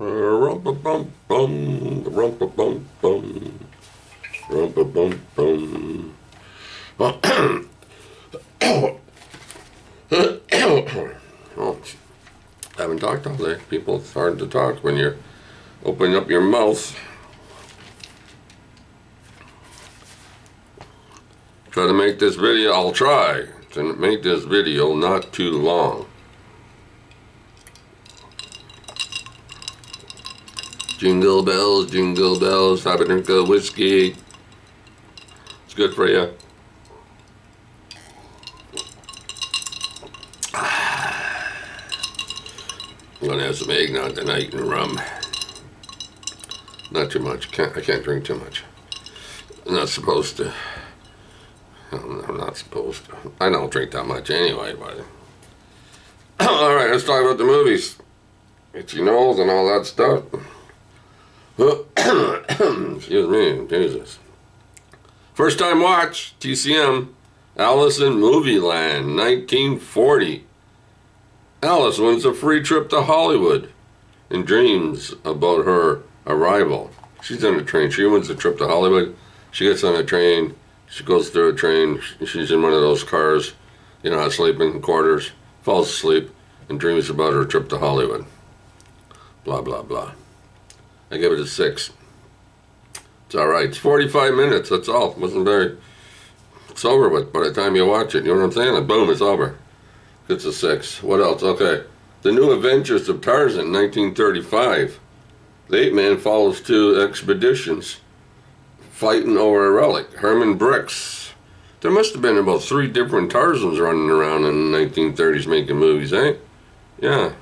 Rumpa-bum-bum, rumpa-bum-bum, rumpa-bum-bum. Oh, I haven't talked all day. People, it's hard to talk when you're opening up your mouth. Try to make this video, I'll try to make this video not too long. Jingle bells, have a drink of whiskey. It's good for you. I'm gonna have some eggnog tonight and rum. Not too much. I can't drink too much. I'm not supposed to. I'm not supposed to. I don't drink that much anyway, but. Alright, let's talk about the movies. Itchy nose and all that stuff. Excuse me, Jesus. First time watch, TCM, Alice in Movieland, 1940. Alice wins a free trip to Hollywood and dreams about her arrival. She's on a train. She wins a trip to Hollywood. She gets on a train. She goes through a train. She's in one of those cars, you know, sleeping quarters, falls asleep, and dreams about her trip to Hollywood. Blah, blah, blah. I give it a 6. It's alright. It's 45 minutes, that's all. It wasn't very... It's over with by the time you watch it, you know what I'm saying? And boom, it's over. It's a 6. What else? Okay. The New Adventures of Tarzan, 1935. The ape man follows 2 expeditions fighting over a relic. Herman Bricks. There must have been about 3 different Tarzans running around in the 1930s making movies, eh? Yeah,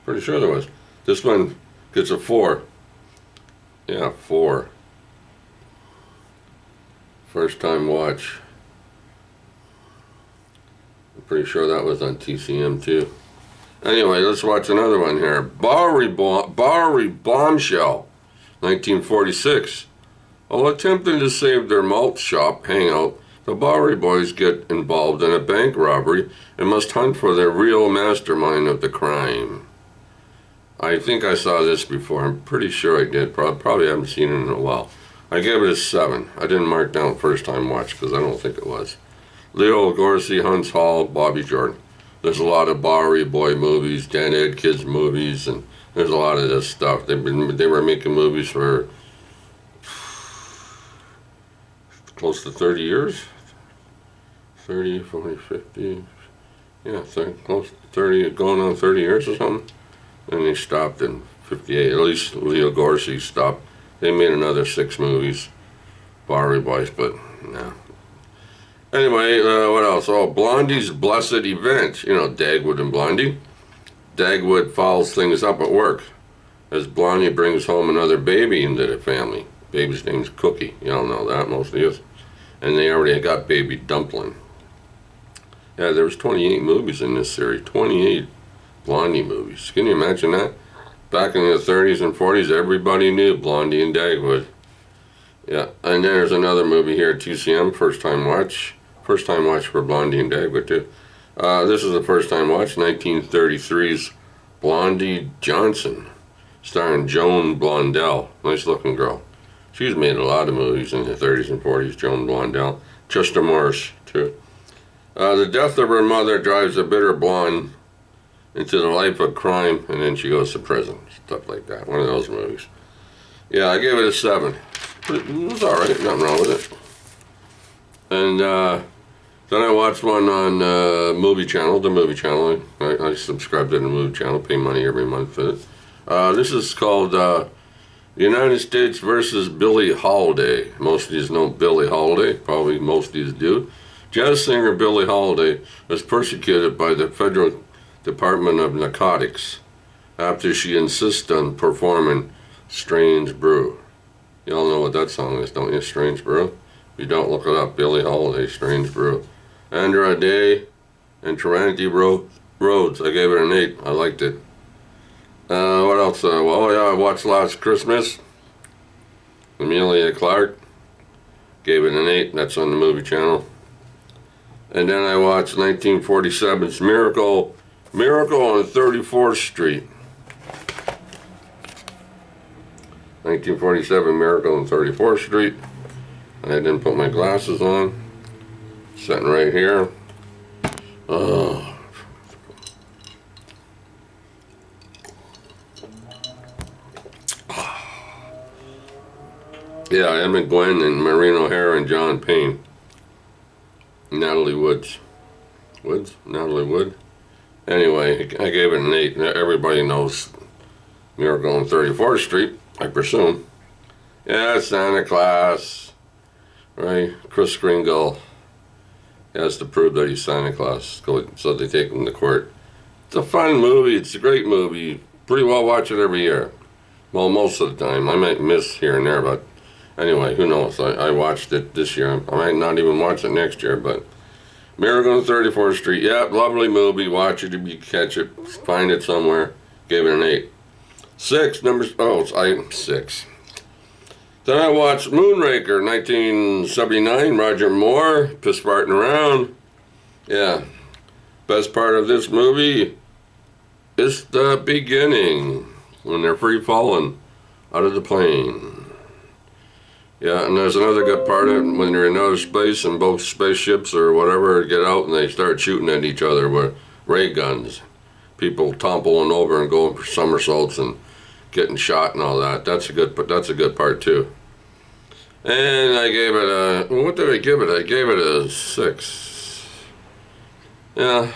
pretty sure there was. This one gets a 4. Yeah, 4. First time watch. I'm pretty sure that was on TCM too. Anyway, let's watch another one here. Bowery Bombshell, 1946. While attempting to save their malt shop hangout, the Bowery boys get involved in a bank robbery and must hunt for the real mastermind of the crime. I think I saw this before. I'm pretty sure I did. Probably haven't seen it in a while. I gave it a 7. I didn't mark down first time watch because I don't think it was. Leo Gorcey, Hunts Hall, Bobby Jordan. There's a lot of Bowery Boy movies, Dan Ed Kids movies, and there's a lot of this stuff. They were making movies for close to 30 years. 30, 40, 50. Yeah, close to 30, going on 30 years or something. And they stopped in 58. At least Leo Gorcey stopped. They made another 6 movies, Bowery Boys, but no. Anyway, what else? Oh, Blondie's Blessed Event. You know, Dagwood and Blondie. Dagwood fouls things up at work as Blondie brings home another baby into the family. Baby's name's Cookie. You all know that, most of you. And they already got baby Dumpling. Yeah, there was 28 movies in this series. 28 Blondie movies. Can you imagine that? Back in the 30s and 40s, everybody knew Blondie and Dagwood. Yeah, and there's another movie here at TCM, first time watch. First time watch for Blondie and Dagwood too. This is the first time watch, 1933's Blondie Johnson, starring Joan Blondell. Nice looking girl. She's made a lot of movies in the 30s and 40s, Joan Blondell. Chester Morris too. The death of her mother drives a bitter blonde into the life of crime, and then she goes to prison. Stuff like that. One of those movies. Yeah, I gave it a 7. It was alright, nothing wrong with it. And then I watched one on Movie Channel, the Movie Channel. I subscribed to the Movie Channel, pay money every month for it. This is called United States versus Billie Holiday. Most of you know Billie Holiday, probably most of you do. Jazz singer Billie Holiday was persecuted by the Federal Department of Narcotics after she insists on performing Strange Brew. You all know what that song is, don't you? Strange Brew? If you don't, look it up. Billie Holiday, Strange Brew. Andra Day and Trinity Rhodes. I gave it an 8. I liked it. What else? Well, yeah, I watched Last Christmas. Emilia Clarke. Gave it an 8. That's on the Movie Channel. And then I watched 1947's Miracle on 34th Street. 1947 Miracle on 34th Street. I didn't put my glasses on. Sitting right here. Oh. Yeah, Emmett Gwen and Maureen O'Hara and John Payne. Natalie Woods. Natalie Wood? Anyway, I gave it an 8. Everybody knows Miracle on 34th Street, I presume. Yeah, Santa Claus. Right? Chris Kringle has to prove that he's Santa Claus. So they take him to court. It's a fun movie. It's a great movie. Pretty well watch it every year. Well, most of the time. I might miss here and there, but anyway, who knows? I watched it this year. I might not even watch it next year, but Miracle on 34th Street. Yeah, lovely movie. Watch it if you catch it. Find it somewhere. Gave it an 8. 6. I'm 6. Then I watched Moonraker, 1979. Roger Moore, piss farting around. Yeah. Best part of this movie is the beginning, when they're free falling out of the plane. Yeah, and there's another good part of it when they're in outer space and both spaceships or whatever get out and they start shooting at each other with ray guns. People toppling over and going for somersaults and getting shot and all that. That's a good part too. And I gave it a, what did I give it? I gave it a 6. Yeah.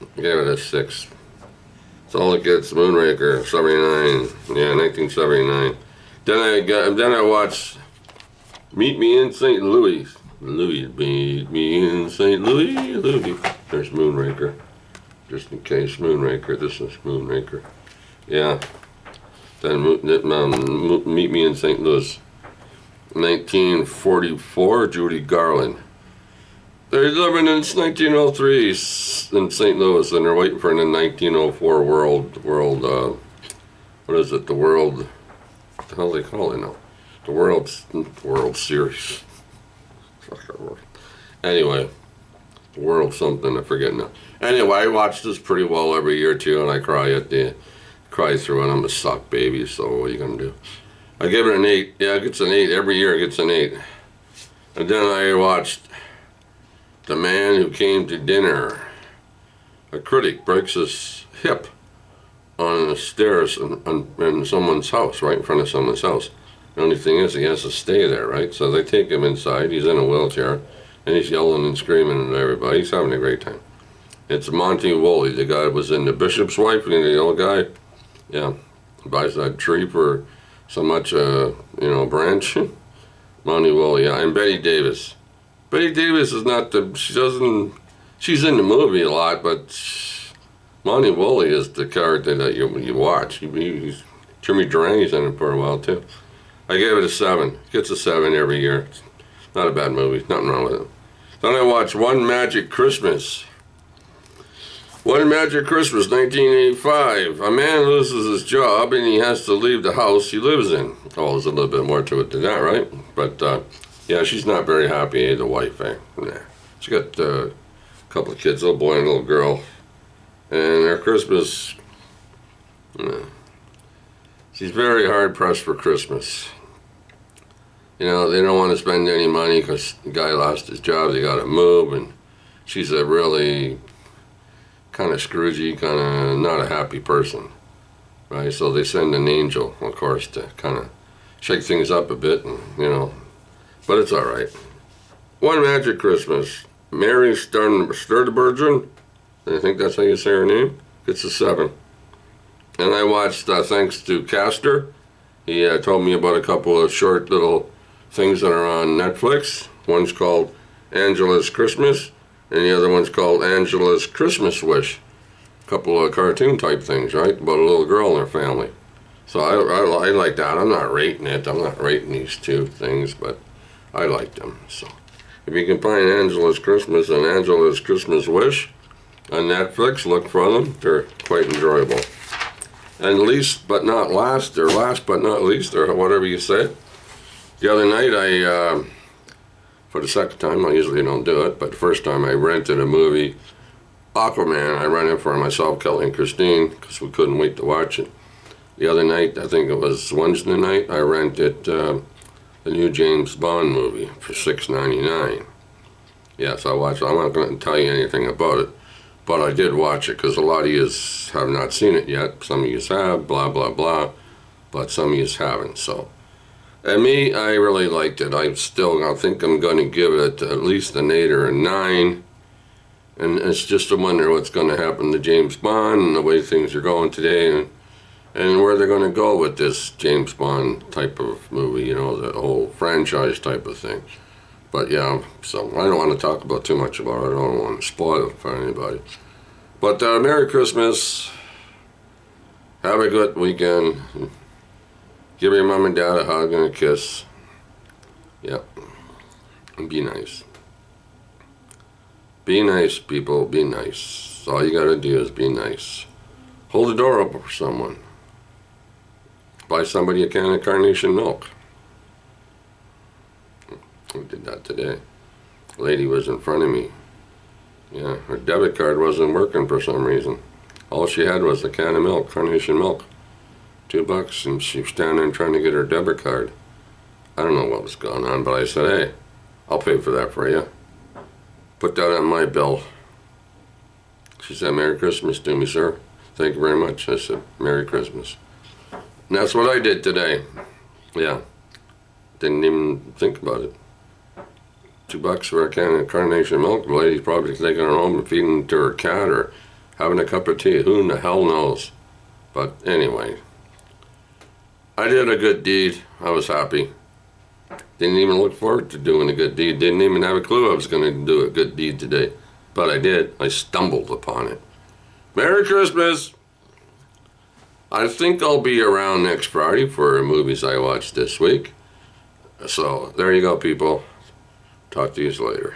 I gave it a 6. That's all it gets. Moonraker, 79. Yeah, 1979. Then I watched Meet Me in St. Louis. Meet me in St. Louis. There's Moonraker. Just in case, Moonraker. This is Moonraker. Yeah. Then Meet Me in St. Louis. 1944, Judy Garland. They're living in 1903 in St. Louis, and they're waiting for the 1904 what is it? What the hell do they call it now? The World Series. Anyway, World something, I forget now. Anyway, I watch this pretty well every year too, and I cry through it. I'm a suck baby, so what are you gonna do? I give it an 8. Yeah, it gets an 8 every year. It gets an 8. And then I watched The Man Who Came to Dinner. A critic breaks his hip on the stairs in someone's house, right in front of someone's house. The only thing is he has to stay there, right? So they take him inside. He's in a wheelchair, and he's yelling and screaming at everybody. He's having a great time. It's Monty Woolley, the guy who was in The Bishop's Wife, and the old guy. Yeah, buys that tree for so much, branch. Monty Woolley, yeah, and Betty Davis. Betty Davis is not she's in the movie a lot, but Monty Woolley is the character that you watch. Jimmy Duran's in it for a while too. I gave it a 7. Gets a 7 every year. It's not a bad movie. Nothing wrong with it. Then I watched One Magic Christmas. One Magic Christmas, 1985. A man loses his job and he has to leave the house he lives in. Oh, there's a little bit more to it than that, right? But yeah, she's not very happy. The wife, Nah. She got a couple of kids, a little boy and a little girl. And her Christmas, she's very hard pressed for Christmas. They don't want to spend any money because the guy lost his job. They got to move, and she's a really kind of scroogey, kind of not a happy person, right? So they send an angel, of course, to kind of shake things up a bit, and but it's all right. One Magic Christmas. Mary Sturdivant, I think that's how you say her name. It's a 7. And I watched, thanks to Castor, he told me about a couple of short little things that are on Netflix. One's called Angela's Christmas, and the other one's called Angela's Christmas Wish. A couple of cartoon type things, right? About a little girl and her family. So I like that. I'm not rating it. I'm not rating these two things, but I like them. So if you can find Angela's Christmas and Angela's Christmas Wish on Netflix, look for them. They're quite enjoyable. And last but not least, or whatever you say, the other night for the second time, I usually don't do it, but the first time I rented a movie, Aquaman. I rented it for myself, Kelly, and Christine, because we couldn't wait to watch it. the other night, I think it was Wednesday night, I rented the new James Bond movie for $6.99. Yes, I watched it. I'm not going to tell you anything about it, but I did watch it because a lot of you have not seen it yet. Some of you have, blah, blah, blah, but some of you haven't. So, and me, I really liked it. I think I'm going to give it at least an 8 or a 9. And it's just a wonder what's going to happen to James Bond and the way things are going today, and where they're going to go with this James Bond type of movie, you know, the whole franchise type of thing. But yeah, so I don't want to talk about too much about it. I don't want to spoil it for anybody. But Merry Christmas. Have a good weekend. Give your mom and dad a hug and a kiss. Yep. And be nice. Be nice, people. Be nice. All you gotta do is be nice. Hold the door open for someone. Buy somebody a can of carnation milk. We did that today. A lady was in front of me. Yeah, her debit card wasn't working for some reason. All she had was a can of milk, carnation milk. $2, and she was standing there trying to get her debit card. I don't know what was going on, but I said, hey, I'll pay for that for you. Put that on my bill. She said, Merry Christmas to me, sir. Thank you very much. I said, Merry Christmas. And that's what I did today. Yeah. Didn't even think about it. $2 for a can of carnation milk. The lady's probably taking her home and feeding it to her cat or having a cup of tea. Who in the hell knows? But anyway, I did a good deed. I was happy. Didn't even look forward to doing a good deed. Didn't even have a clue I was going to do a good deed today. But I did. I stumbled upon it. Merry Christmas! I think I'll be around next Friday for movies I watched this week. So, there you go, people. Talk to you later.